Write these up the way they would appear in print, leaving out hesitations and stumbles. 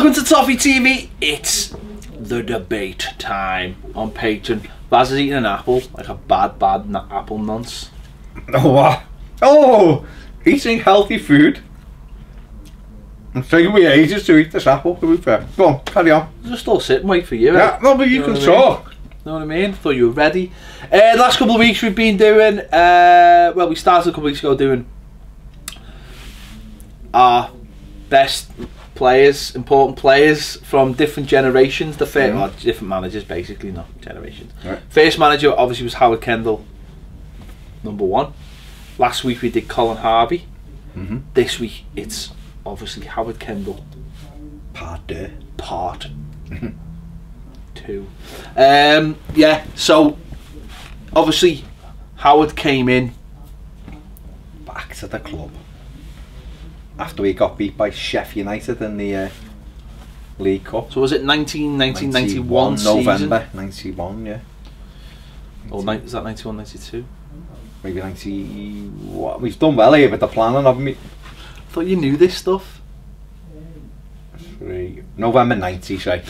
Welcome to Toffee TV. It's the debate time on Patreon. Baz is eating an apple, like a bad apple nonce. Oh, what? Oh, eating healthy food. It's taking me ages to eat this apple, to be fair. Go on, carry on. I'm just all sit and wait for you. Yeah, no, but you can talk. Know what I mean? Thought you were ready. The last couple of weeks we've been doing, well, we started a couple of weeks ago doing our best players, important players from different generations. The first, well, different managers, basically, not generations. Right. First manager obviously was Howard Kendall, #1. Last week we did Colin Harvey. This week it's obviously Howard Kendall, part 2. Yeah, so obviously Howard came in back to the club after we got beat by Sheffield United in the League Cup. So was it 1991 November 91, yeah. Or is that 91, 92? Maybe 90. What? We've done well here with the planning, haven't we? I thought you knew this stuff. November 90, say.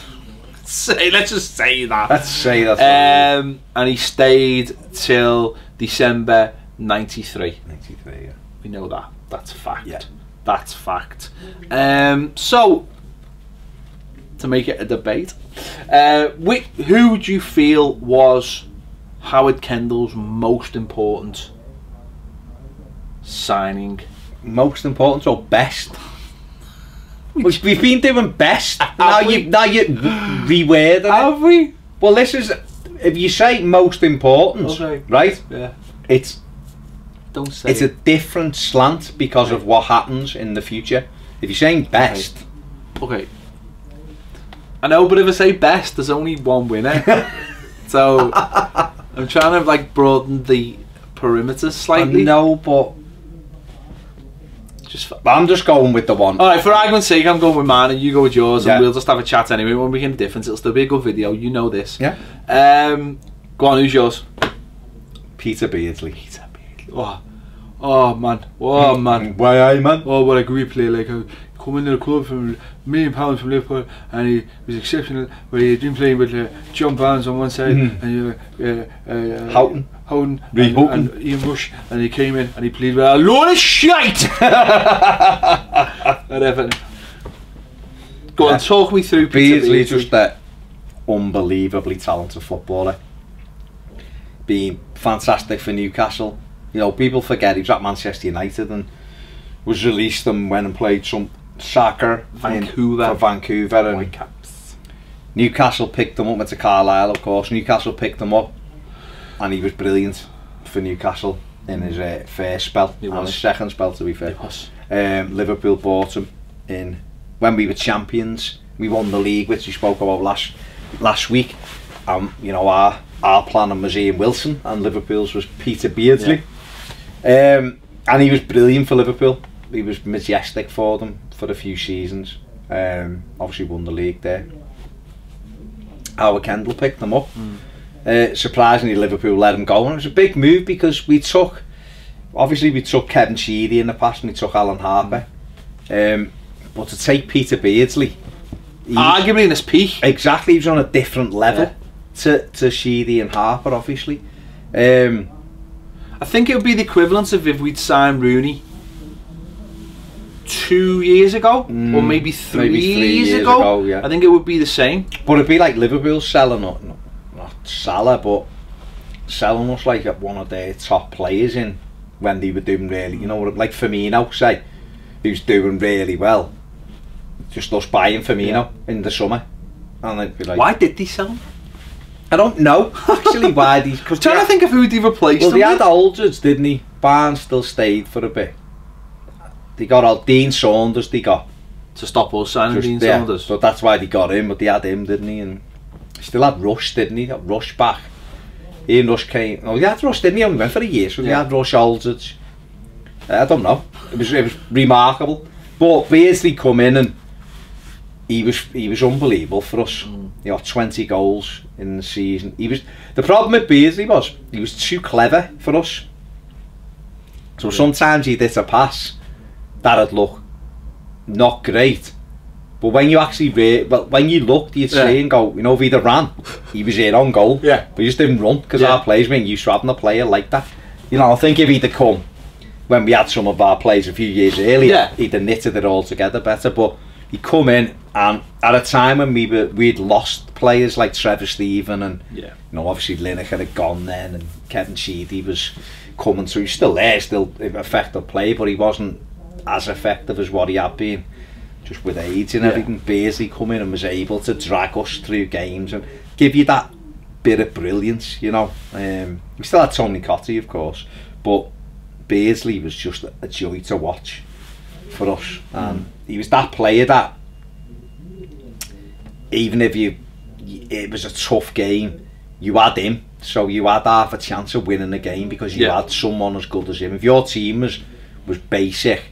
Let's just say that. Let's say that. And he stayed till December 93. 93, yeah. We know that. That's fact. Yeah. That's fact. So, to make it a debate, who do you feel was Howard Kendall's most important signing? Most important or best? We've been doing best. Now you reword it. Have we? Well, this is, if you say most important, okay, right? Yeah. Don't say it's a different slant because of what happens in the future. If you're saying best, okay. I know, but if I say best, there's only one winner. So I'm trying to like broaden the perimeter slightly. No, but I'm just going with the one. Alright, for argument's sake, I'm going with mine and you go with yours, and we'll just have a chat anyway. When we get a difference, it'll still be a good video. You know this. Yeah. Go on, who's yours? Peter Beardsley. Oh man. Oh man. Why are you, man? Oh, what a great player! Like coming to the club from £1 million from Liverpool, and he was exceptional. But he had been playing with John Barnes on one side, and Houghton, and Ian Rush, and he came in and he played with a load of shite at Everton. Go on, talk me through Peter Beardsley. Just that unbelievably talented footballer, being fantastic for Newcastle. You know, people forget he was at Manchester United and was released and went and played some soccer for Vancouver and Whitecaps. Newcastle picked him up. Went to Carlisle, of course. Newcastle picked him up and he was brilliant for Newcastle in his first spell and his second spell, to be fair. Liverpool bought him in when we were champions. We won the league, which we spoke about last week. You know, our planning was Ian Wilson and Liverpool's was Peter Beardsley. And he was brilliant for Liverpool. He was majestic for them for a few seasons. Obviously won the league there. Howard Kendall picked them up. Surprisingly, Liverpool let him go, and it was a big move because we took Kevin Sheedy in the past and we took Alan Harper. But to take Peter Beardsley, arguably in his peak, exactly, he was on a different level to Sheedy and Harper, obviously. I think it would be the equivalent of if we'd signed Rooney 2 years ago, or maybe three years ago. Yeah. I think it would be the same. But it'd be like Liverpool selling, not Salah, but selling us like one of their top players in when they were doing really, you know, like Firmino, say, who's doing really well. Just us buying Firmino in the summer, and they'd be like, why did they sell him? I don't know actually why these. Because trying to think of who they replaced. Well, they had Aldridge, didn't he? Barnes still stayed for a bit. They got Dean Saunders. They got to stop us signing Dean Saunders. So that's why they got him. But they had him, didn't he? And still had Rush, didn't he? Got Rush back. Ian Rush came. Oh, he had Rush, didn't he? Only went for a year, so they had Rush, Aldridge. I don't know. It was remarkable. But Beardsley come in and he was unbelievable for us. He got 20 goals in the season. The problem with Beardsley was he was too clever for us. So sometimes he did a pass that'd look not great, But when you actually when you looked, you'd see and go, you know, if he'd have ran, he was in on goal. Yeah. But he just didn't run because our players weren't used to having a player like that. You know, I think if he'd have come when we had some of our players a few years earlier, he'd have knitted it all together better. But he come in, and at a time when we'd lost players like Trevor Stephen and you know, obviously Lineker had gone then, and Kevin Sheedy was coming through. He's still there, still effective player, but he wasn't as effective as what he had been, just with age and everything. Beardsley come in and was able to drag us through games and give you that bit of brilliance, you know. We still had Tony Cottee, of course, but Beardsley was just a joy to watch for us. And he was that player that even if it was a tough game, you had him, so you had half a chance of winning the game because you had someone as good as him. If your team was basic,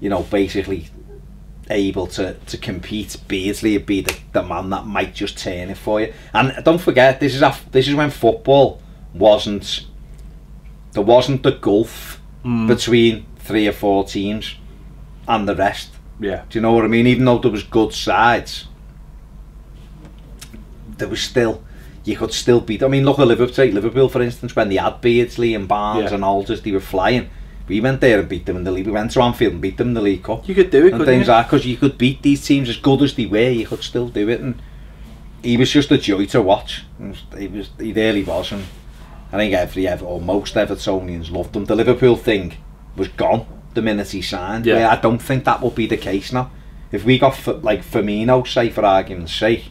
you know, basically able to compete, Beardsley would be the man that might just turn it for you. And don't forget, this is when football wasn't the gulf between 3 or 4 teams and the rest. Yeah. Do you know what I mean? Even though there was good sides, there was still, you could still beat. I mean, look at Liverpool. Take Liverpool for instance, when they had Beardsley and Barnes and Alders, they were flying. We went there and beat them in the league. We went to Anfield and beat them in the League Cup. You could do it, and things like, because you could beat these teams as good as they were. You could still do it, and he was just a joy to watch. He really was, and I think most Evertonians loved him. The Liverpool thing was gone the minute he signed. I don't think that will be the case now. If we got like Firmino, say for argument's sake,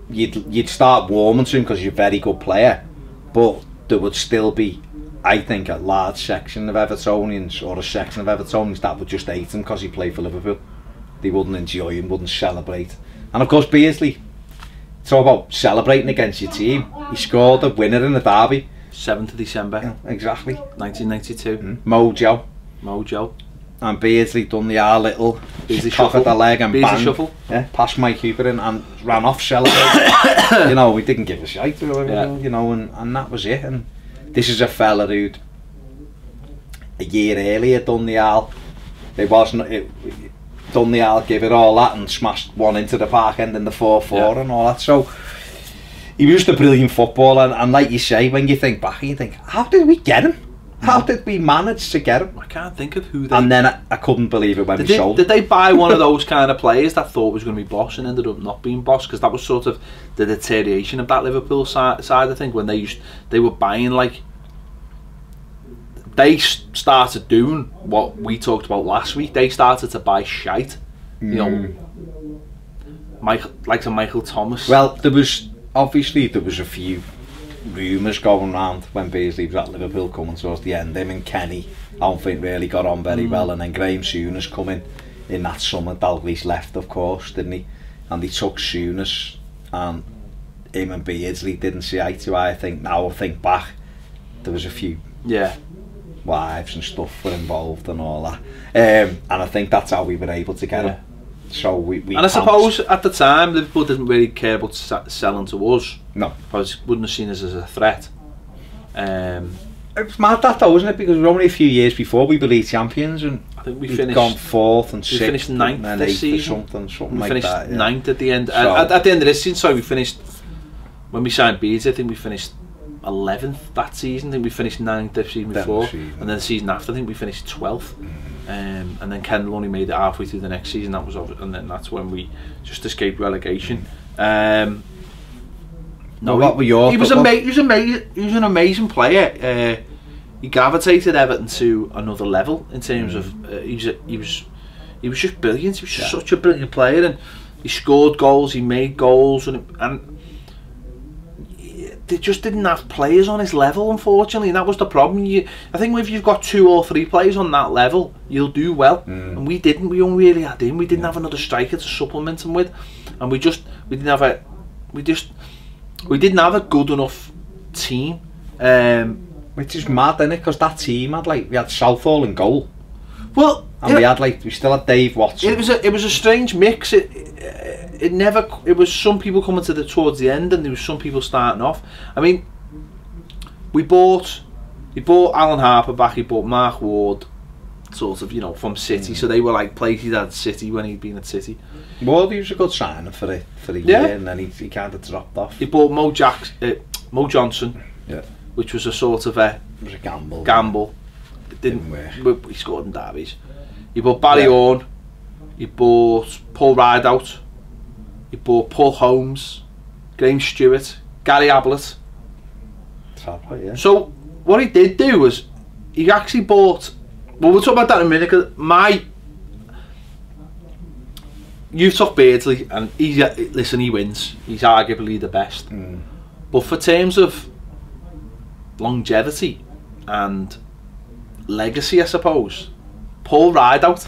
you'd start warming to him because you're a very good player, but there would still be, I think, a large section of Evertonians, or a section of Evertonians, that would just hate him because he played for Liverpool. They wouldn't enjoy him, wouldn't celebrate. And of course Beardsley, talk about celebrating against your team, he scored a winner in the derby, 7th of December, exactly, 1992. Mojo. And Beardsley done the little cock at the leg and bang, shuffle. Past Mike Cooper and ran off celebrating. You know, we didn't give a shite, you know, and that was it. And this is a fella who'd a year earlier done the done the give it all that and smashed one into the park end in the 4-4 and all that. So he was just a brilliant footballer, and like you say, when you think back, you think, how did we get him? How did we manage to get him? I can't think of who they... And then I couldn't believe it when we sold him. Did they buy one of those kind of players that thought was going to be boss and ended up not being boss? Because that was sort of the deterioration of that Liverpool side, I think, when they were buying, like... They started doing what we talked about last week. They started to buy shite. You know, like Michael Thomas. Well, there was a few rumours going around when Beardsley was at Liverpool coming towards the end. Him and Kenny, I don't think really got on very well, and then Graham Souness coming in that summer. Dalglish left, of course, didn't he? And he took Souness, and him and Beardsley didn't see eye to eye. I think back, there was a few wives and stuff were involved and all that, and I think that's how we were able to get him. So we and I suppose at the time Liverpool didn't really care about selling to us. No, because wouldn't have seen us as a threat. It's mad that though, isn't it? Because we were only a few years before we were league champions, and I think we finished gone 4th and 6th. We finished 9th this season. Something we like that. We finished 9th at the end. So, at the end of this season, sorry, we finished when we signed Beards. I think we finished 11th that season. I think we finished 9th the season before, and then the season after I think we finished 12th. And then Kendall only made it halfway through the next season. That was, and then that's when we just escaped relegation. No, what were your? He was an amazing player. He gravitated Everton to another level in terms of he was just brilliant. He was just such a brilliant player, and he scored goals. He made goals, and they just didn't have players on his level, unfortunately, and that was the problem. I think if you've got 2 or 3 players on that level, you'll do well. And we didn't. We only really had him. We didn't have another striker to supplement him with, and we didn't have a good enough team. Which is mad, isn't it? Because that team had we had Southall in goal. Well, and we still had Dave Watson. It was a strange mix. It was some people coming towards the end, and there was some people starting off. I mean, he bought Alan Harper back, he bought Mark Ward, sort of, you know, from City, so they were like places at City when he'd been at City. Well, he was a good signing for a year, and then he kind of dropped off. He bought Mo Johnson, which was a sort of it was a gamble. It didn't work. He scored in derbies. He bought Barry Orne. He bought Paul Rideout. He bought Paul Holmes, Graham Stewart, Gary Ablett. So what he did do was he actually bought. Well, we'll talk about that in a minute. Cause you took Beardsley, and he wins. He's arguably the best. But for terms of longevity and legacy, I suppose, Paul Rideout,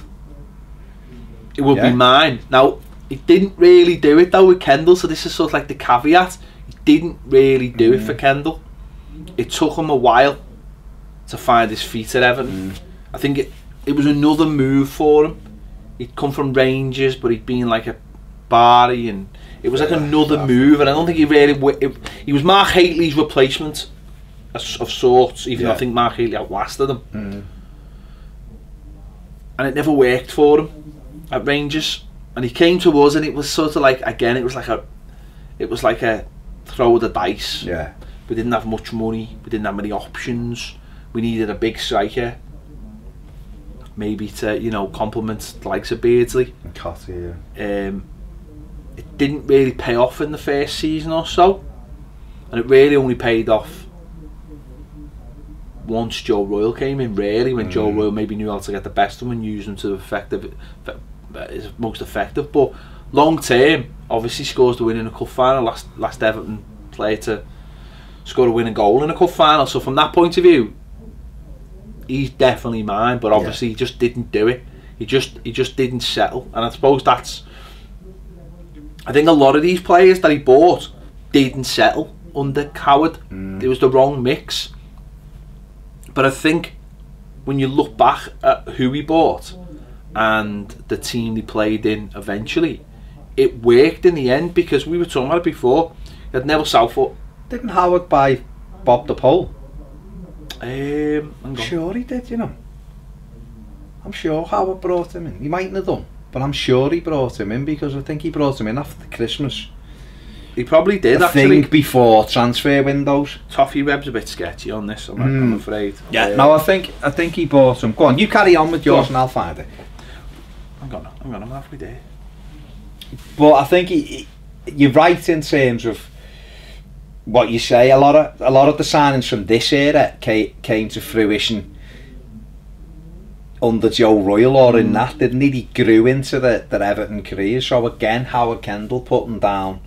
it would be mine. Now, he didn't really do it though with Kendall, so this is sort of like the caveat. He didn't really do it for Kendall. It took him a while to find his feet at Everton. I think it was another move for him. He'd come from Rangers, but he'd been like a Barry, and it was like another move, and I don't think he really... He was Mark Hateley's replacement of sorts, even though I think Mark Hateley outlasted him. And it never worked for him at Rangers. And he came to us, and it was sort of like, again, it was like a throw of the dice. We didn't have much money, we didn't have many options, we needed a big striker, maybe to, you know, complement the likes of Beardsley. And Cotter, it didn't really pay off in the first season or so, and it really only paid off once Joe Royle came in, really, when Joe Royle maybe knew how to get the best of him and use them to is most effective. But long term, obviously scores the win in a cup final, last Everton player to score a winning goal in a cup final, so from that point of view he's definitely mine. But obviously he just didn't do it. He just didn't settle, and I suppose I think a lot of these players that he bought didn't settle under Howard. It was the wrong mix. But I think when you look back at who he bought and the team he played in eventually, it worked in the end, because we were talking about it before. He had Neville Southwood. Didn't Howard buy Bob the Pole? I'm sure he did, you know. I'm sure Howard brought him in. He mightn't have done, but I'm sure he brought him in, because I think he brought him in after Christmas. He probably did, actually. I think before transfer windows. Toffee Webb's a bit sketchy on this, I'm afraid. No, I think he bought him. Go on, you carry on with yours and I'll find it. I'm halfway there. But I think you're right in terms of what you say. A lot of the signings from this era came to fruition under Joe Royle, or in that, didn't he? He grew into the Everton career. So again, Howard Kendall putting down.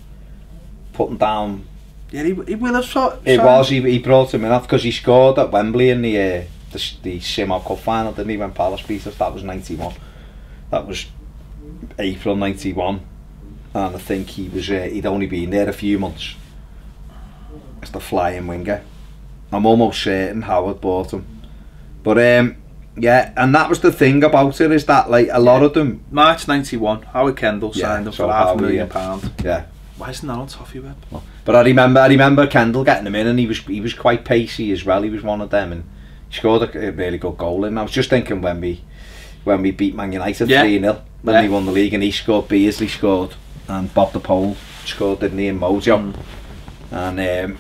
Yeah, he will have It was. He brought him in off because he scored at Wembley in the Simo Cup final, didn't he? When Palace beat us. That was 91. That was April 91, and I think he was. He'd only been there a few months. As the flying winger. I'm almost certain Howard bought him. But yeah, and that was the thing about it, is that like a lot of them. March 91, Howard Kendall signed him for £500,000. Yeah. Why isn't that on Toffee Web? Well, but I remember Kendall getting him in, and he was quite pacey as well. He was one of them, and he scored a really good goal. And I was just thinking when we beat Man United 3-0 when they won the league, and he scored, Beardsley scored, and Bob the Pole scored, didn't he, in Mojo. And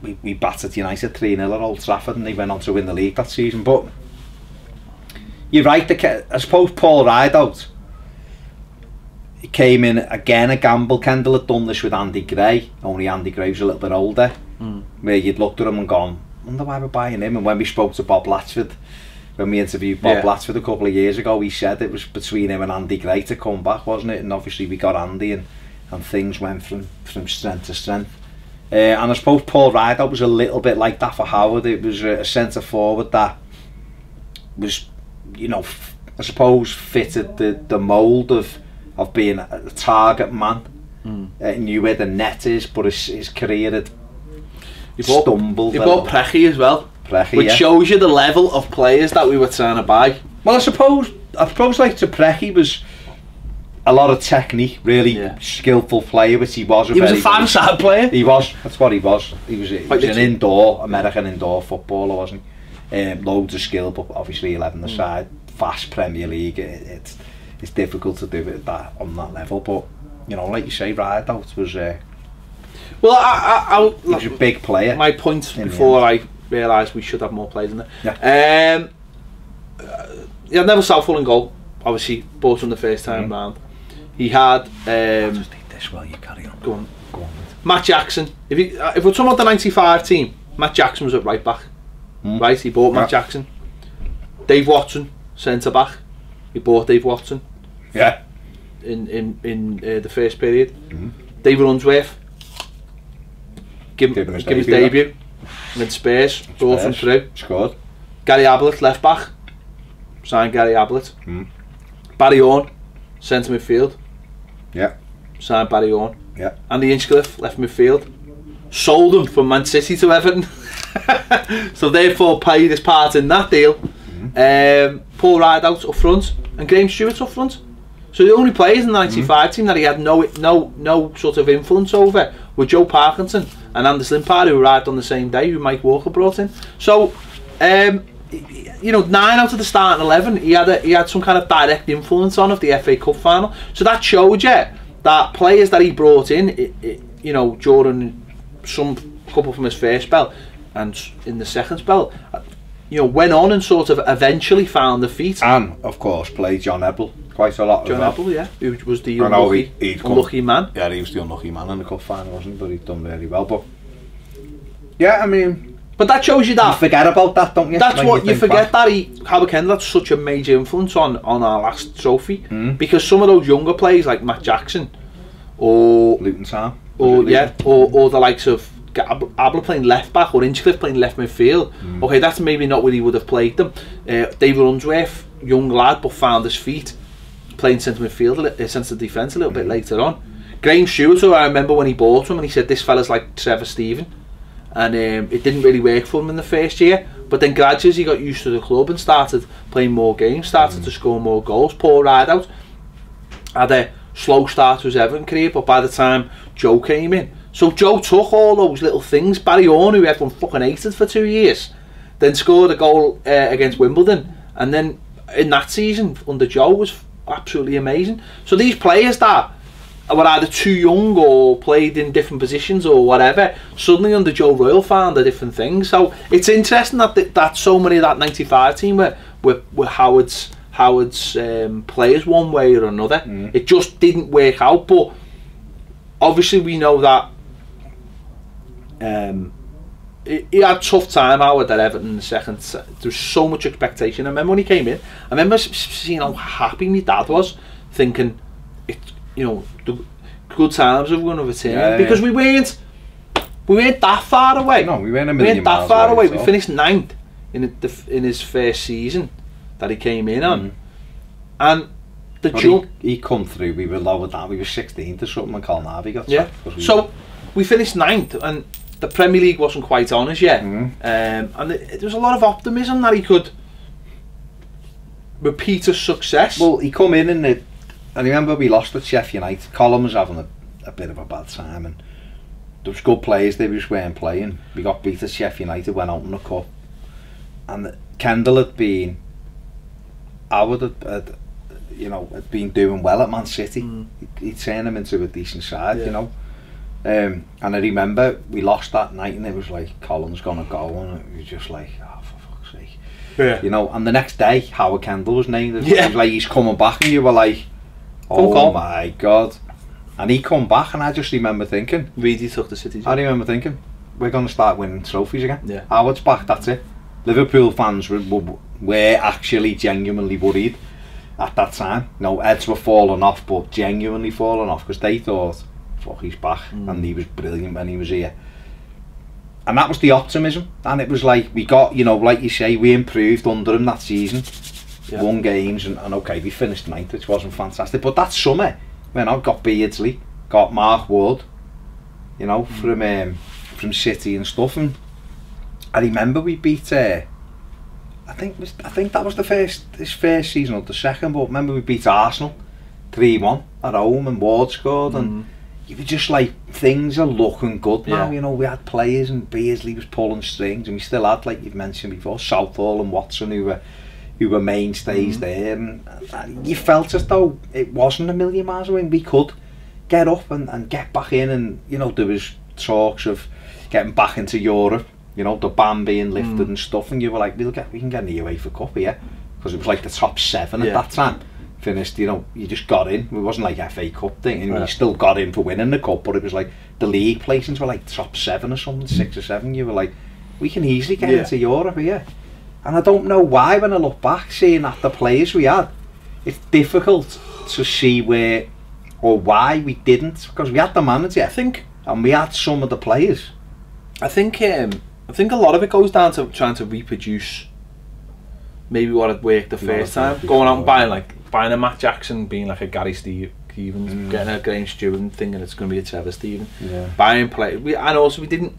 we battered United 3-0 at Old Trafford, and they went on to win the league that season. But you're right, I suppose Paul Rideout, he came in again a gamble. Kendall had done this with Andy Gray, only Andy Gray was a little bit older, where you'd looked at him and gone, I wonder why we're buying him. And when we spoke to Bob Latchford, when we interviewed Bob Latchford a couple of years ago, he said it was between him and Andy Gray to come back, wasn't it? And obviously we got Andy, and things went from strength to strength. And I suppose Paul Rideout was a little bit like that for Howard. It was a centre forward that was, you know, I suppose fitted the mould of being a target man. Knew where the net is, but his career had stumbled. He bought Prechy as well, which shows you the level of players that we were trying to buy. Well, I suppose like to Prechy was a lot of technique, really skillful player, which he was. He was a five-side player. He was. That's what he was. He was an American indoor footballer, wasn't loads of skill, but obviously 11-a-side, fast Premier League, it's difficult to do it on that level, but you know, like you say, Rideout was well, he was a big player. My point before I realised we should have more players in there. He had Neville Southall in goal, obviously bought him the first time round. He had I'll just eat this while you carry on. Go on. Matt Jackson. If we're talking about the 95 team, Matt Jackson was at right back. Right, he bought Matt Jackson. Dave Watson, centre back. He bought Dave Watson. Yeah. In the first period. David Unsworth. Give him his debut. And then Spurs brought him through. Scored. Gary Ablett, left back. Signed Gary Ablett. Barry Orne, centre midfield. Yeah. Signed Barry Orne. Yeah. Andy Hinchcliffe, left midfield. Sold him from Man City to Everton. So therefore played his part in that deal. Paul Rideout up front and Graham Stewart up front. So the only players in the 95 team that he had no sort of influence over were Joe Parkinson and Anders Limpard, who arrived on the same day, who Mike Walker brought in. So you know, 9 out of the starting 11 he had some kind of direct influence on of the FA Cup final. So that showed you that players that he brought in, you know, during some couple from his first spell and in the second spell, you know, went on and sort of eventually found the feet. And of course played John Ebble quite a lot. John Ebble, yeah, who was the unlucky man. Yeah, he was the unlucky man in the cup final, wasn't he? But he'd done really well. But yeah, I mean, but that shows you that you forget about that, don't you? That's what you forget back. That Howard Kendall had such a major influence on our last trophy, because some of those younger players like Matt Jackson or Luton Town, or the likes of Ablett playing left back or Hinchcliffe playing left midfield. Okay, that's maybe not where he would have played them. David Unsworth, young lad, but found his feet playing centre midfield, centre defence a little bit later on. Graham Stewart, who I remember when he bought him, and he said this fella's like Trevor Stephen, and it didn't really work for him in the first year. But then gradually he got used to the club and started playing more games, started to score more goals. Paul Rideout had a slow start to his Everton career, but by the time Joe came in, so Joe took all those little things. Barry Orne, who everyone fucking hated for 2 years, then scored a goal against Wimbledon, and then in that season under Joe was absolutely amazing. So these players that were either too young or played in different positions or whatever, suddenly under Joe Royle found a different thing. So it's interesting that so many of that 95 team were Howard's players one way or another. It just didn't work out, but obviously we know that he had a tough time Howard at Everton in the second. There was so much expectation. I remember when he came in, I remember seeing how happy my dad was, thinking, you know, the good times are going to return, because we weren't that far away. No, we weren't a million miles that far away. So. We finished 9th in his first season that he came in on, and the jump. He come through. We were lower down. We were 16th or something, and Colin Harvey got so we finished 9th, and the Premier League wasn't quite on us yet, and there was a lot of optimism that he could repeat a success. Well, he come in and I remember we lost at Sheffield United. Colin was having a bit of a bad time, and there was good players they just weren't playing. We got beat at Sheffield United, went out in the cup, and Kendall had been, Howard had been doing well at Man City. He turned him into a decent side, you know. And I remember we lost that night, and it was like Colin's gonna go, and it was just like, oh, for fuck's sake, you know. And the next day, Howard Kendall was named. It was like he's coming back, and you were like, oh my god. And he come back, and I just remember thinking, Reedy took the City. I remember thinking, we're gonna start winning trophies again. Howard's back. That's it. Liverpool fans were actually genuinely worried at that time. No, heads were falling off, but genuinely falling off, because they thought, fuck, he's back, and he was brilliant when he was here. And that was the optimism, and it was like we got, you know, like you say, we improved under him that season, won games, and okay, we finished 9th, which wasn't fantastic, but that summer, when I got Beardsley, got Mark Wood, you know, from City and stuff, and I remember we beat, I think that was his first season or the second, but I remember we beat Arsenal 3-1 at home, and Ward scored, and you were just like, things are looking good now. You know, we had players, and Beardsley was pulling strings, and we still had, like you've mentioned before, Southall and Watson who were mainstays there, and you felt as though it wasn't a million miles away. We could get up and get back in, and you know, there was talks of getting back into Europe, you know, the ban being lifted and stuff, and you were like, we can get in the UEFA Cup here, because it was like the top 7 at that time. Finished, you know, you just got in. It wasn't like FA Cup thing, and you still got in for winning the cup, but it was like the league placings were like top 7 or something, 6 or 7. You were like, we can easily get into Europe here. And I don't know why, when I look back, seeing that the players we had, it's difficult to see where or why we didn't, because we had the manager, I think, and we had some of the players. I think a lot of it goes down to trying to reproduce maybe what had worked the first time, going out and buying a Matt Jackson, being like a Gary Stevens, getting a Graham Stewart, thinking it's going to be a Trevor Stevens, buying play. And also we didn't.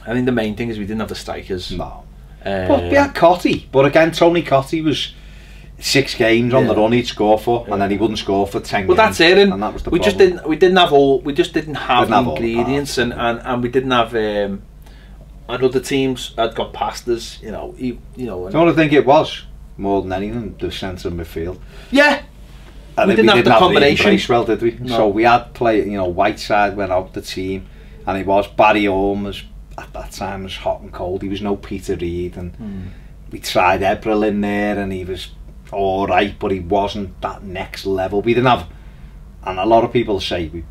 I think the main thing is we didn't have the strikers. No. But we had Cotty, but again, Tony Cotty was 6 games on the run he'd score for, and then he wouldn't score for 10 games. Well, that's it, and that was the we problem. We just didn't have the ingredients, and we didn't have. And other teams had got past us, you know. Don't I think it was more than anything the centre of midfield. Yeah. And we didn't have the combination. Well, did we? No. So we had you know, Whiteside went out the team, and it was Barry Holmes at that time was hot and cold. He was no Peter Reid, and we tried Ebril in there, and he was all right, but he wasn't that next level. We didn't have, and a lot of people say we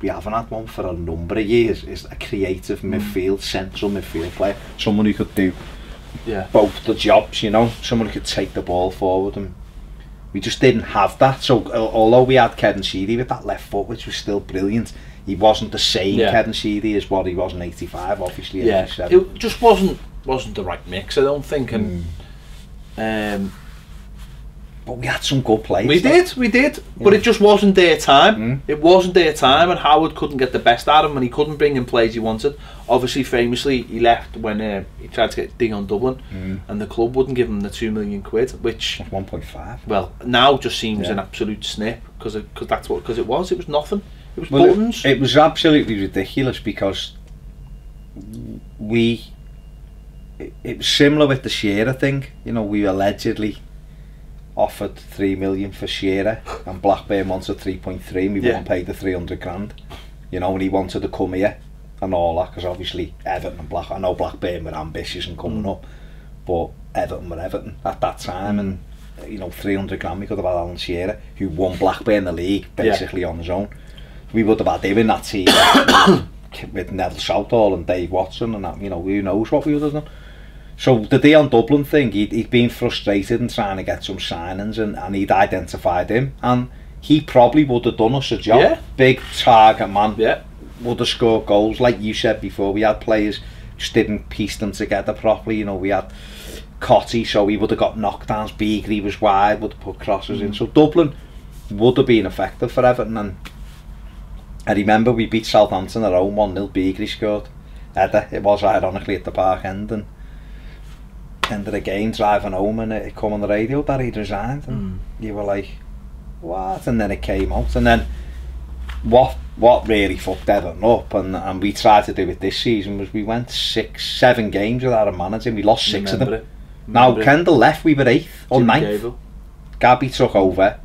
haven't had one for a number of years. Is a creative midfield, central midfield player, someone who could do both the jobs. You know, someone who could take the ball forward, and we just didn't have that. So although we had Kevin Sheedy with that left foot, which was still brilliant, he wasn't the same Kevin Sheedy as what he was in '85. Obviously, in '87. It just wasn't the right mix, I don't think. And but we had some good players. We did, but it just wasn't their time. It wasn't their time, and Howard couldn't get the best out of him, and he couldn't bring in players he wanted. Obviously, famously, he left when he tried to get Dion Dublin, and the club wouldn't give him the £2 million, which 1.5. Well, now just seems an absolute snip, because it was nothing. It was buttons. It was absolutely ridiculous, because it was similar with the Shearer thing. You know, we allegedly offered 3 million for Shearer, and Blackburn wanted 3.3, and we wouldn't pay the 300 grand. You know, and he wanted to come here and all that, because obviously Everton and I know Blackburn were ambitious and coming up, but Everton were Everton at that time, and you know, 300 grand we could have had Alan Shearer, who won Blackburn the league basically on his own. We would have had him in that team with Neville Southall and Dave Watson, and that, you know, who knows what we would have done. So the Dion Dublin thing, he'd been frustrated and trying to get some signings, and he'd identified him, and he probably would have done us a job. Big target man, would have scored goals. Like you said before, we had players, just didn't piece them together properly. You know, we had Cotty, so he would have got knockdowns. Beagley was wide, would have put crosses in. So Dublin would have been effective for Everton, and I remember we beat Southampton at home 1-0. Beagley scored. It was ironically at the Park End, and end of the game, driving home, and it come on the radio that he'd resigned, and you were like, what? And then it came out, and then what really fucked Everton up, and we tried to do it this season, was we went 6-7 games without a manager, and we lost 6 of them. Now Kendall left, we were 8th or 9th. Gabby took over.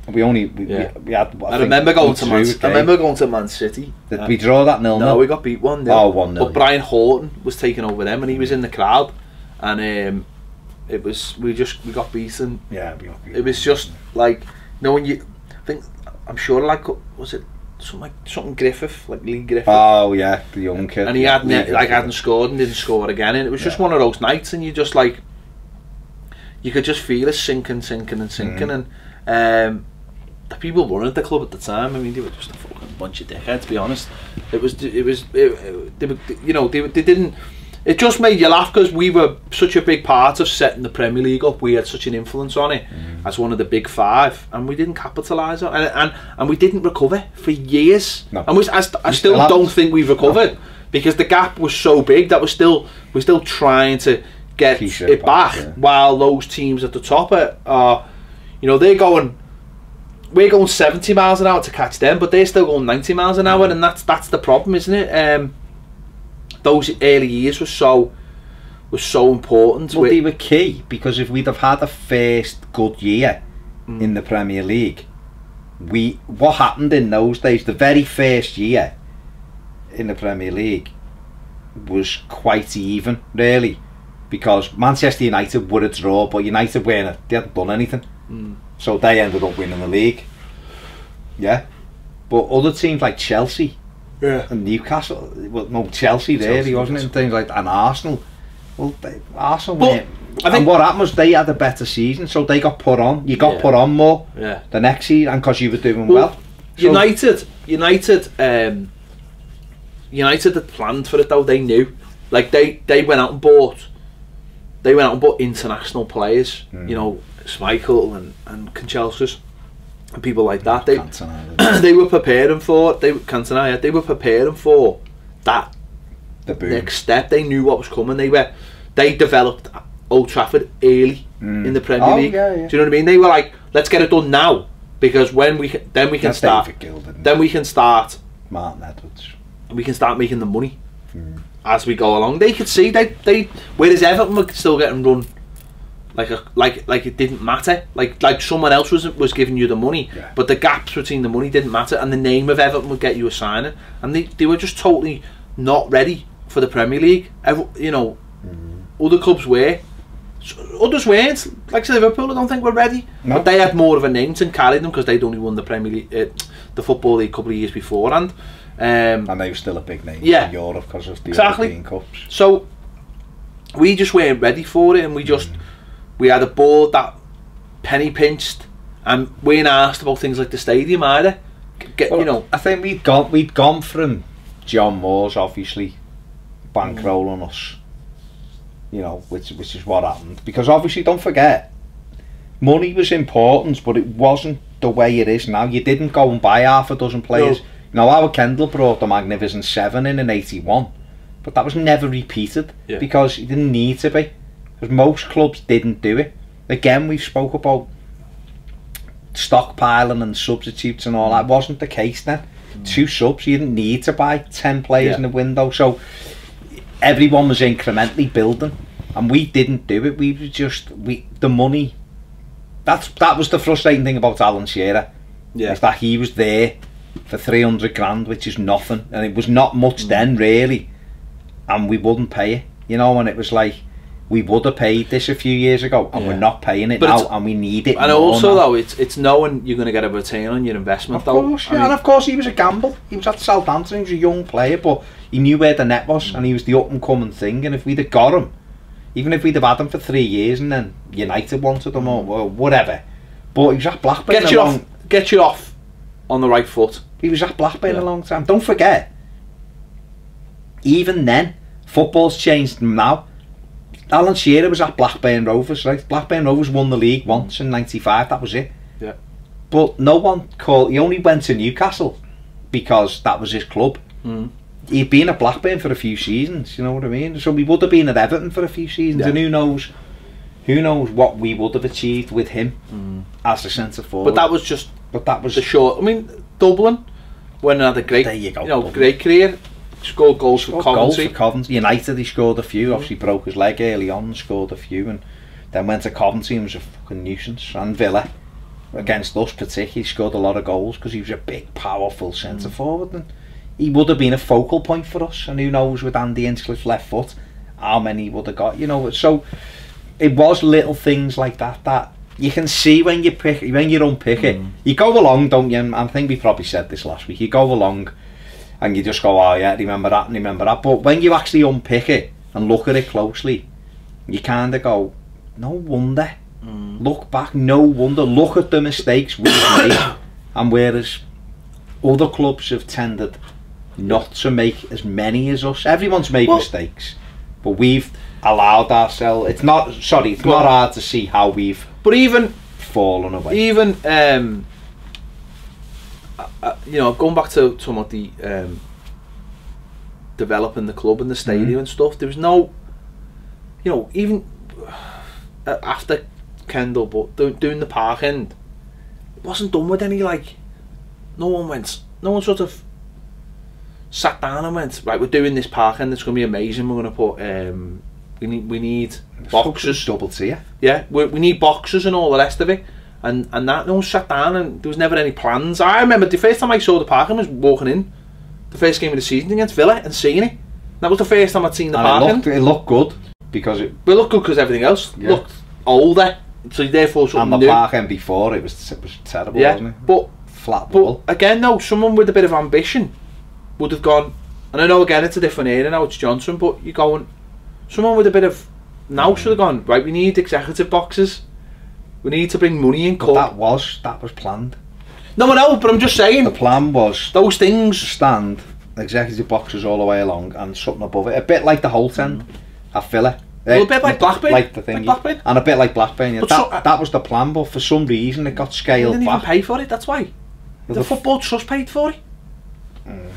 We had. I remember going to Man City. Did we draw that 0-0? No, we got beat 1-0. Oh, 1-0. But Brian Horton was taking over them, and he was in the crowd, and it was we got beaten. Yeah, we got beaten. It was just like, you know, when you think, I'm sure, like, was it something Griffith, like Lee Griffith? Oh yeah, the young kid. And he hadn't scored and didn't score again, and it was just one of those nights, and you just like, you could just feel it sinking, and the people running at the club at the time, I mean, they were just a fucking bunch of dickheads, to be honest. They didn't. It just made you laugh, because we were such a big part of setting the Premier League up. We had such an influence on it as one of the big 5, and we didn't capitalise on it, and we didn't recover for years. No. And I still don't think we've recovered, because the gap was so big that we're still trying to get it back, while those teams at the top are, you know, they're going. we're going 70 miles an hour to catch them, but they're still going 90 miles an hour, and that's the problem, isn't it? Those early years were so important. Well, they were key, because if we'd have had a first good year in the Premier League, what happened in those days, the very first year in the Premier League was quite even, really, because Manchester United were a draw, but United they hadn't done anything, so they ended up winning the league. Yeah, but other teams like Chelsea, and Newcastle, well, no, Chelsea really wasn't it, and things like that, and Arsenal. Well, Arsenal went, and what happened was they had a better season, so they got put on. You got put on more the next season, and because you were doing well. So United had planned for it though. They knew, like they went out and bought international players. You know, Schmeichel and Canchelskis and people like that. They were preparing for They were preparing for that. The next step. They knew what was coming. They developed Old Trafford early in the Premier League. Do you know what I mean? They were like, let's get it done now, because when we can start Martin Edwards. We can start making the money as we go along. They could see they whereas Everton were still getting run like it didn't matter. Like someone else was giving you the money, but the gaps between the money didn't matter, and the name of Everton would get you a signing, and they were just totally not ready for the Premier League. You know, other clubs were, others weren't. Like Liverpool, I don't think were ready, but they had more of a name to carry them because they'd only won the Premier League, the Football League, a couple of years beforehand. And they were still a big name in Europe because of the European Cups. So we just weren't ready for it, and we had a board that penny pinched, and we weren't asked about things like the stadium either. You know, I think we'd gone from John Moore's obviously bankrolling us, you know, which is what happened, because obviously, don't forget, money was important, but it wasn't the way it is now. You didn't go and buy half a dozen players. You know, Howard Kendall brought the Magnificent Seven in '81, but that was never repeated because it didn't need to be, because most clubs didn't do it. Again, we spoke about stockpiling and substitutes and all that. It wasn't the case then. 2 subs, you didn't need to buy 10 players in the window, so everyone was incrementally building, and we didn't do it. We were just the money. That was the frustrating thing about Alan Shearer, is that he was there for 300 grand, which is nothing, and it was not much then really, and we wouldn't pay it, you know, and it was like, we would have paid this a few years ago, and we're not paying it now, and we need it. And also, though, it's knowing you're going to get a return on your investment. Of course, and of course, he was a gamble. He was at Southampton. He was a young player, but he knew where the net was, and he was the up and coming thing. And if we'd have got him, even if we'd have had him for 3 years, and then United wanted him or whatever, but he was at Blackburn. Get you off on the right foot. He was at Blackburn a long time. Don't forget, even then, football's changed now. Alan Shearer was at Blackburn Rovers, right? Blackburn Rovers won the league once in '95, that was it. Yeah. But no one he only went to Newcastle because that was his club. He'd been at Blackburn for a few seasons, you know what I mean? So we would have been at Everton for a few seasons, and who knows what we would have achieved with him as a centre forward. But that was the short. I mean, Dublin, when he had a great, great career. Scored goals for Coventry. United, he scored a few. Obviously broke his leg early on, scored a few, and then went to Coventry and was a fucking nuisance. And Villa, against us particularly, he scored a lot of goals because he was a big, powerful centre forward, and he would have been a focal point for us. And who knows, with Andy Hinchcliffe's left foot, how many he would have got, you know. So it was little things like that you can see when you unpick it. You go along, don't you? And I think we probably said this last week. You go along and you just go, oh yeah, remember that and remember that. But when you actually unpick it and look at it closely, you kind of go, no wonder. Look back, no wonder. Look at the mistakes we've made. And whereas other clubs have tended not to make as many as us. Everyone's made mistakes, but we've allowed ourselves. It's not hard to see how we've fallen away. Even you know, going back to some of the developing the club and the stadium and stuff, there was no, you know, even after Kendall, but doing the Park End, wasn't done with any, like, no one sort of sat down and went, right, we're doing this park and it's going to be amazing, we're going to put, we need boxes. Double tier. Yeah, we need boxes and all the rest of it. And that, no one sat down and there was never any plans. I remember the first time I saw the parking was walking in, the first game of the season against Villa and seeing it. That was the first time I'd seen the parking. It looked good because it looked good because everything else looked older. So therefore something and the new. parking before it was terrible, wasn't it? But flat ball. But again, though, someone with a bit of ambition would have gone. And I know again it's a different era now. It's Johnson, but you're going. Someone with a bit of now should have gone. Right, we need executive boxes. We need to bring money in. But that was planned. No, I know, but I'm just saying. The plan was those things stand executive boxes all the way along and something above it, a bit like the Holt end at Villa. Well, a bit like Blackburn, like the thing, like and a bit like Blackburn. Yeah. But that was the plan, but for some reason it got scaled back. We didn't even pay for it. That's why the Football Trust paid for it.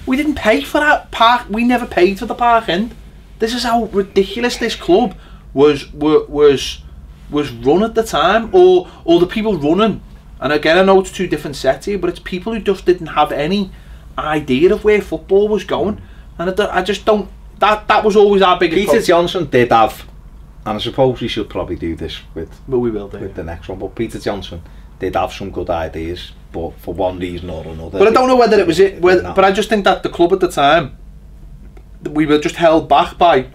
We didn't pay for that park. We never paid for the park end. This is how ridiculous this club was run at the time, or the people running. And again, I know it's two different sets here, but it's people who just didn't have any idea of where football was going, and I just don't. That was always our biggest. Peter Johnson did have, and I suppose we should probably do this with. But we will do with the next one. But Peter Johnson did have some good ideas, but for one reason or another. But I don't know whether it was it. But I just think that the club at the time, we were just held back by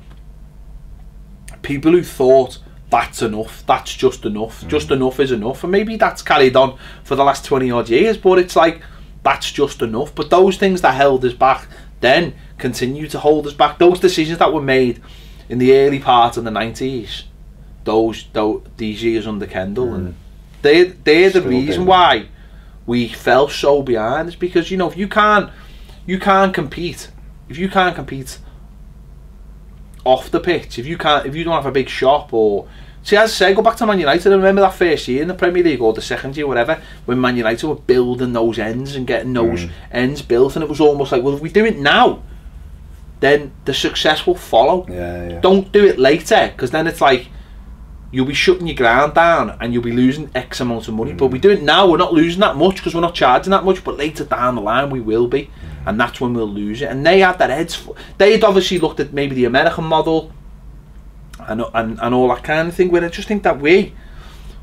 people who thought that's enough, that's just enough, just enough is enough, and maybe that's carried on for the last 20 odd years. But it's like that's just enough. But those things that held us back then continue to hold us back. Those decisions that were made in the early part of the 90s, these years under Kendall, and they're the reason why we fell so behind. Is because, you know, if you can't compete, if you can't compete off the pitch, if you don't have a big shop, or see, as I say, go back to Man United. I remember that first year in the Premier League, or the second year, whatever, when Man United were building those ends and getting those ends built, and it was almost like, well, if we do it now, then the success will follow. Don't do it later, because then it's like you'll be shutting your ground down and you'll be losing X amount of money. But we do it now, we're not losing that much because we're not charging that much, but later down the line we will be, and that's when we'll lose it. And they had their heads, they had obviously looked at maybe the American model and all that kind of thing, where I just think that we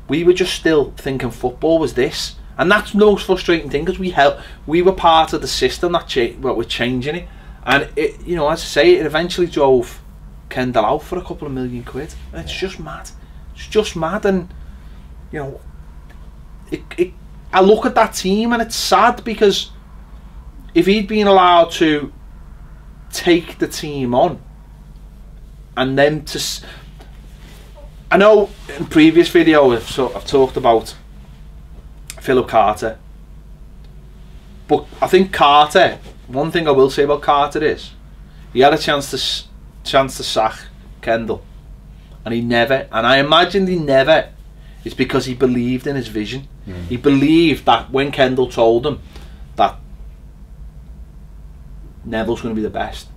were just still thinking football was this, and that's the most frustrating thing, because we were part of the system that we're changing it, and it, you know, as I say, it eventually drove Kendall out for a couple of £1 million. And it's just mad. It's just mad. And you know, I look at that team and it's sad, because if he'd been allowed to take the team on, and then I know in previous video I've talked about Philip Carter, but I think Carter, one thing I will say about Carter is he had a chance to sack Kendall, and he never, and I imagine he never, it's because he believed in his vision. He believed that when Kendall told him that Neville's going to be the best,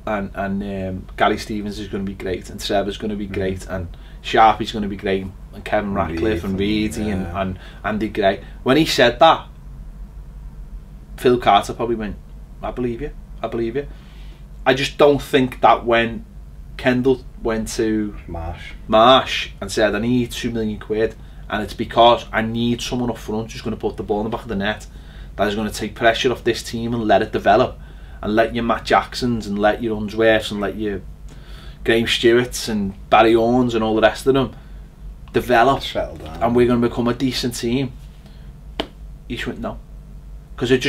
and Gary Stevens is going to be great, and Trevor's going to be great, and Sharpie's going to be great, and Kevin Ratcliffe and Reedy and Andy Gray, when he said that, Phil Carter probably went, I believe you. I just don't think that when Kendall went to Marsh and said, I need £2 million, and it's because I need someone up front who's going to put the ball in the back of the net, that is going to take pressure off this team and let it develop, and let your Matt Jacksons and let your Unsworths and let your Graham Stewarts and Barry Owens and all the rest of them develop, and we're going to become a decent team. He just went no, because I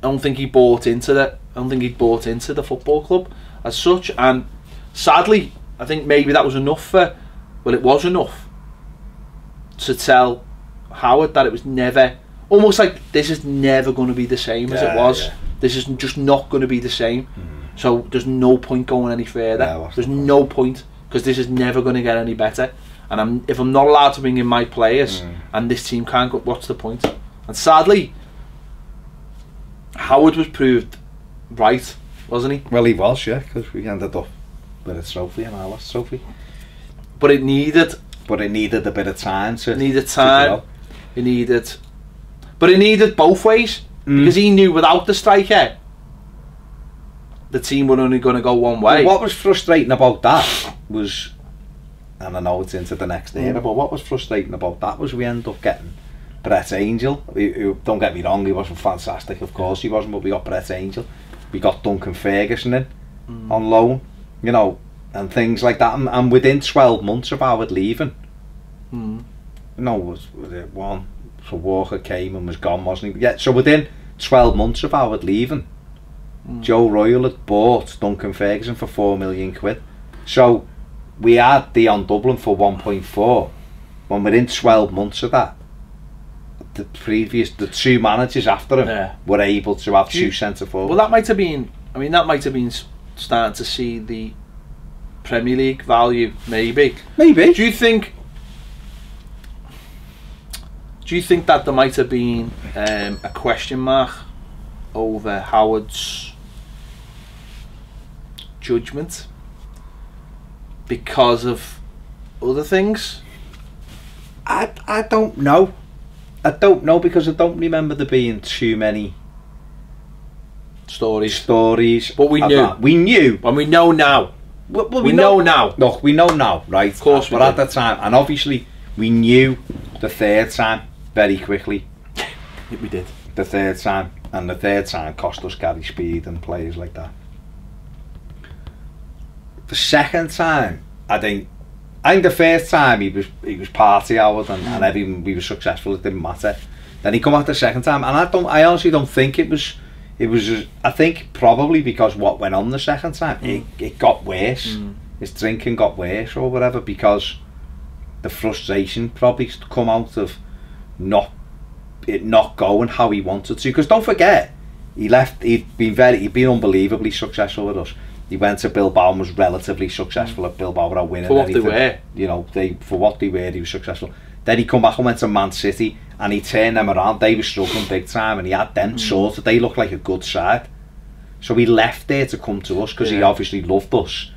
don't think he bought into that. I don't think he bought into the football club as such, and sadly I think maybe that was enough it was enough to tell Howard that it was never, almost like this is never going to be the same as it was. This is just not going to be the same. So there's no point going any further. There's no point, because this is never going to get any better. And if I'm not allowed to bring in my players and this team can't go, what's the point? And sadly, Howard was proved right, wasn't he? Well, he was, yeah, because we ended up with a trophy, and our last trophy. But it needed a bit of time to. It needed time. It needed But he needed both ways, because he knew without the striker, the team were only going to go one way. What was frustrating about that was, and I know it's into the next era, but what was frustrating about that was we ended up getting Brett Angel, who, don't get me wrong, he wasn't fantastic, of course he wasn't, but we got Brett Angel, we got Duncan Ferguson in on loan, you know, and things like that, and within 12 months of Howard leaving, you know, was it one, so Walker came and was gone, wasn't he? Yeah, so within 12 months of Howard leaving, Joe Royal had bought Duncan Ferguson for £4 million. So we had Dion Dublin for 1.4. When within 12 months of that, the two managers after him were able to have two centre forwards. Well, that might have been, I mean, that might have been starting to see the Premier League value, maybe. Maybe. Do you think that there might have been a question mark over Howard's judgment because of other things? I don't know. I don't know, because I don't remember there being too many stories. But we knew. We knew. And we know now. Well, we know now. Look, we know now, right? Of course we But did. at the time, and obviously we knew the third time very quickly. We did. The third time. And the third time cost us Gary Speed and players like that. The second time, I think the first time he was party Howard and everything, we were successful, it didn't matter. Then he come out the second time, and I honestly don't think it was I think probably because what went on the second time, it got worse. His drinking got worse or whatever, because the frustration probably come out of not going how he wanted to. Because don't forget, he left. He'd been unbelievably successful with us. He went to Bilbao and was relatively successful at Bilbao without winning anything. For what they were. You know, for what they were, he was successful. Then he come back and went to Man City, and he turned them around. They were struggling big time, and he had them sorted. They looked like a good side. So he left there to come to us, because he obviously loved us.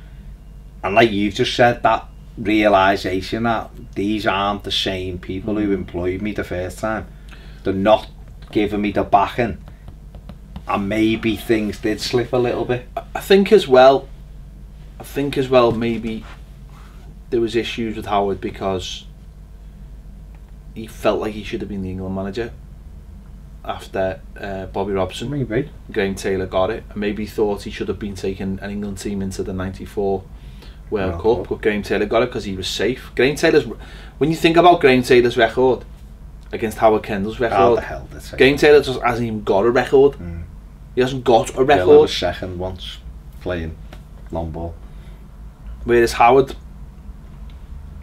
And like you've just said, that realisation that these aren't the same people who employed me the first time. They're not giving me the backing, and maybe things did slip a little bit. I think as well maybe there was issues with Howard because he felt like he should have been the England manager after Bobby Robson. Maybe Graham Taylor got it, and maybe thought he should have been taking an England team into the '94 World Cup, but Graham Taylor got it because he was safe. When you think about Graham Taylor's record against Howard Kendall's record, Graham Taylor just hasn't even got a record. He hasn't got a record. He was second once playing long ball, whereas Howard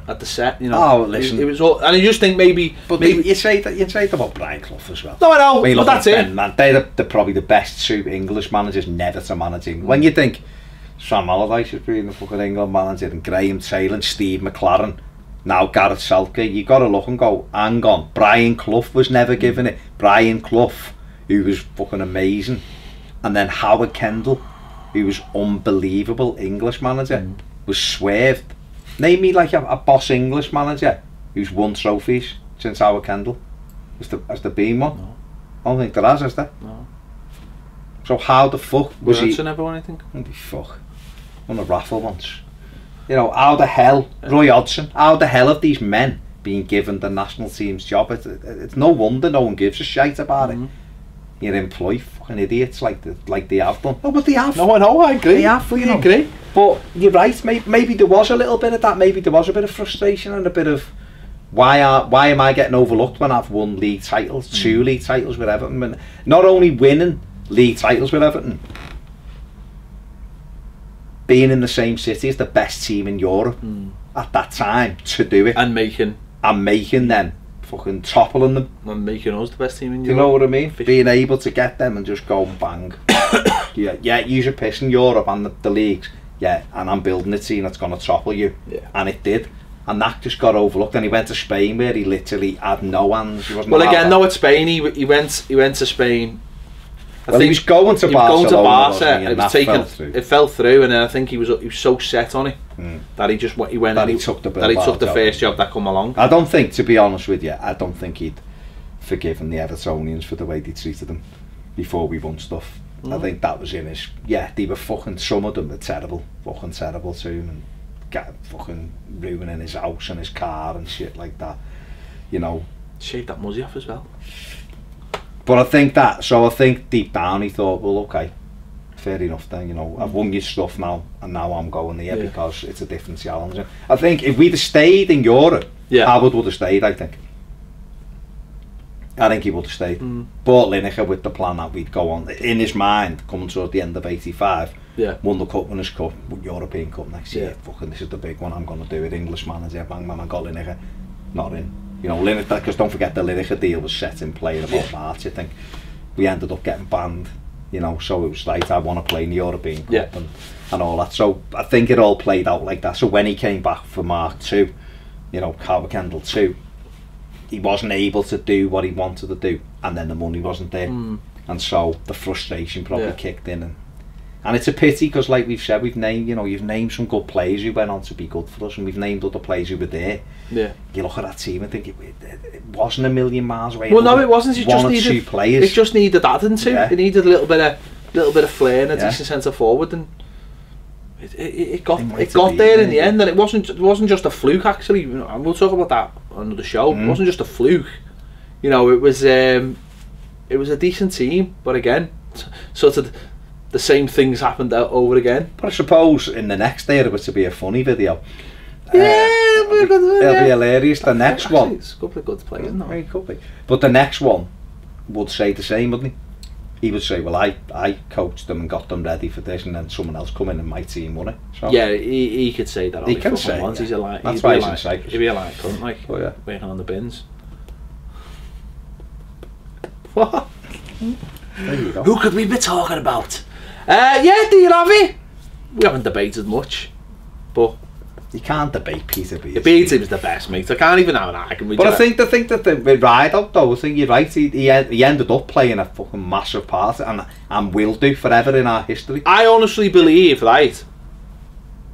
at the set, you know. Oh, listen, it was all, and I just think maybe. You say that about Brian Clough as well. No, I know, I mean, but that's it. Man, they're probably the best two English managers never to manage England. When you think Sam Allardyce has been the fucking England manager, and Graham Taylor and Steve McLaren, now Gareth Southgate, you got to look and go, hang on, Brian Clough was never given it. Brian Clough, who was fucking amazing, and then Howard Kendall, who was unbelievable English manager, was swerved. Name me like a boss English manager who's won trophies since Howard Kendall. Has there been one? No. I don't think there has there? No. So how the fuck was he? Never won anything. Holy fuck. Won a raffle once. You know, how the hell, Roy Hodgson, how the hell have these men been given the national team's job? It's no wonder no one gives a shite about it. You employ fucking idiots like they have done. No, but they have. No, I know, I agree. They have, you know. Agree. But you're right, maybe there was a little bit of that, maybe there was a bit of frustration and a bit of why am I getting overlooked when I've won league titles, 2 league titles with Everton, and not only winning league titles with Everton, being in the same city as the best team in Europe at that time to do it, and making them fucking toppling them and making us the best team in Europe. Do you know what I mean? Being able to get them and just go bang. yeah, use a piss in Europe and the leagues. Yeah, and I'm building a team that's going to topple you. Yeah. And it did. And that just got overlooked. And he went to Spain where he literally had no hands. Well, again, no, at Spain, he went to Spain. I think he was going to Barcelona. It fell through, and then I think he was so set on it that he took the first job that come along. I don't think, to be honest with you, I don't think he'd forgiven the Evertonians for the way they treated him before we won stuff. I think that was in his... Yeah, they were fucking... Some of them were terrible. Fucking terrible to him. And fucking ruining his house and his car and shit like that. You know. Shaved that muzzy off as well. But I think that... So I think deep down he thought, well, okay, fair enough then, you know. I've won your stuff now, and now I'm going there because it's a different challenge. I think if we'd have stayed in Europe, Howard would have stayed, I think. I think he would have stayed. Bought Lineker with the plan that we'd go on. In his mind, coming towards the end of 85, won the Cup, Winners' Cup, European Cup next year. Fucking, this is the big one, I'm going to do it. English manager, bang, man, I got Lineker. Not in. You know, Lineker, because don't forget the Lineker deal was set in play in about March, I think. We ended up getting banned, you know, so it was like, I want to play in the European Cup and all that. So I think it all played out like that. So when he came back for Mark II, you know, Howard Kendall 2, he wasn't able to do what he wanted to do, and then the money wasn't there, and so the frustration probably kicked in, and it's a pity because, like we've said, we've named, you know, you've named some good players who went on to be good for us, and we've named other players who were there. You look at that team and think it wasn't a million miles away. Well, no, it wasn't. It One just or needed two players. It just needed adding to. It needed a little bit of flair and a decent centre forward, and it got there in the end, and it wasn't just a fluke. Actually, and we'll talk about that on another show. It wasn't just a fluke. You know, it was a decent team, but again, sort of the same things happened over again. But I suppose in the next era, it was to be a funny video. It'll be hilarious. The next one, it's a couple of good players, isn't it? It could be. But the next one would say the same, wouldn't he? He would say, well, I coached them and got them ready for this, and then someone else come in and my team won it. So yeah, he could say that. He can say once. He's a light. That's why he's in Cyprus. He'd be a light cunt, like, working on the bins. What? There you go. Who could we be talking about? Dear Avi. We haven't debated much, but you can't debate Peter Beers. Peter's the best, mate. I can't even have an argument with you. But I think that the ride out though, I think you're right. He ended up playing a fucking massive part, and will do forever in our history. I honestly believe, right,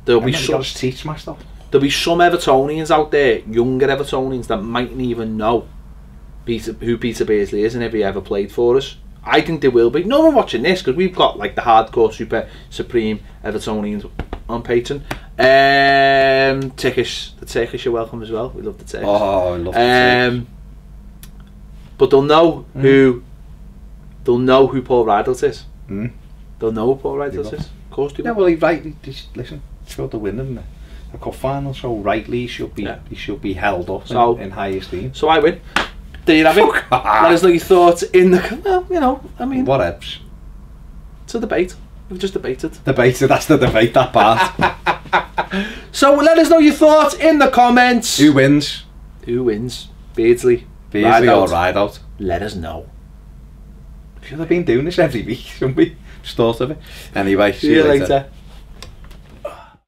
there'll be some Evertonians out there, younger Evertonians, that mightn't even know who Peter Beardsley is and if he ever played for us. I think there will be. No one watching this, because we've got like the hardcore super supreme Evertonians on Patreon. The Turkish are welcome as well. We love the Turkish. Oh, I love the Turkish. But they'll know who Paul Riedelt is. They'll know who Paul Riedelt is. Of course they will. Yeah, well, he's right. Listen, it's got the win, isn't it? A cup final, so rightly he should be held up in high esteem. So I win. There you have it. Let us know your thoughts in the... Well, you know, I mean... What else? It's a debate. We've just debated. That's the debate, that part. So let us know your thoughts in the comments. Who wins? Beardsley or Rideout? Let us know. Should have been doing this every week, shouldn't we? Just thought of it. Anyway, see you later.